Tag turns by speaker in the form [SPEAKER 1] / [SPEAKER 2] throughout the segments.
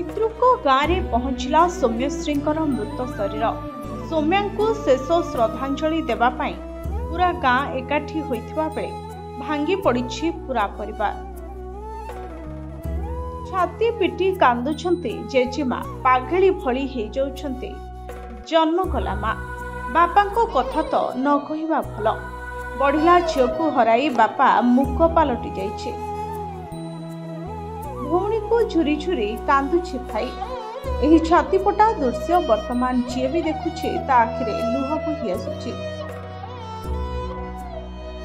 [SPEAKER 1] भितरुक गाँव में पहुंचला सौम्यश्री मृत शरीर। सौम्या को शेष श्रद्धांजलि देवाई पूरा गाँ एकाठी होइथिबा बेले भांगी पड़ी पूरा परिवार। छाती पिटी कांदुछंती जेजेमा पागेली भली हो जाउछंती जन्म कला माँ। बापा को कथा तो न कहिबा भल। बढ़िला झील को हराई बापा मुक पलटि जाइछे। भौणी को झुरी झुरी कांदुछे भाई। एही छातीपटा दृश्य वर्तमान जी भी देखुछे ता आखिरे लुह बोही आसुछि।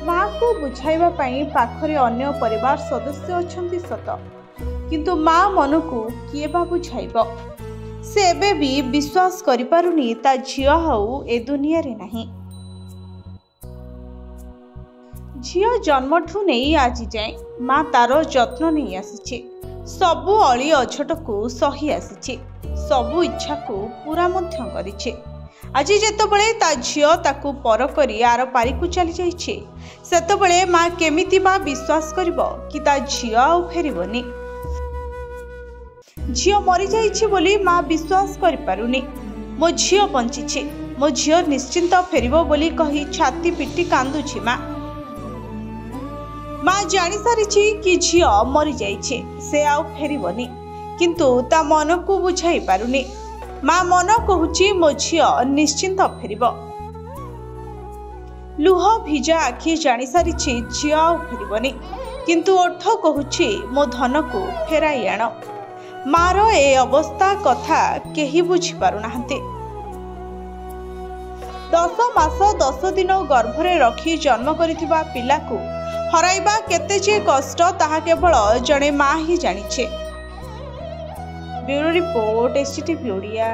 [SPEAKER 1] माँ को बुझाइबा पई पाखरे अन्य परिवार सदस्य अछंती सत, किंतु माँ मन को किए बा बुझाइब। से एबे भी विश्वास करि पारुनी ता झियो हाउ ए दुनिया रे नाही। झियो जन्मठू नहीं आज जाए माँ तार जत्न नहीं आसीछे। सबु अली अझट को सही आसीछे। सबु इच्छा को पूरा मध्य करिछे। आज जेतबेले ता झियो ताकू पर करी आर पारी को चली जाइछे सेतबेले माँ केमिति बा विश्वास करिवो कि ता झियो आ फेरिबोनी। झियो मरी जाइछे बोली माँ विश्वास करि पारुनी। मो झियो बंचिछे, मो झियो निश्चिंत फेरिबो बोली कही छाती पिटी कांदुछि माँ। माँ जानी सारिछि कि झियो मरी जाइछे, से आउ फेरिबोनी, किंतु ता मन को बुझाई पारुनी। माँ मन कहूछि मो झियो निश्चिंत फेरिबो। लुह भिजा आखि जानी सारिछि झियो आउ फेरिबोनी, किंतु ओठ कहूछि मो धन को फेराई आण। मार ए अवस्था कथा केही बुझी पारु नाहंते। 10 मास 10 दिन गर्भरे रखी जन्म करिथिबा पिला को हराइबा केते जे कष्ट ताहा केवल जणे माँ ही जानिछे। Bureau report, STV Odia.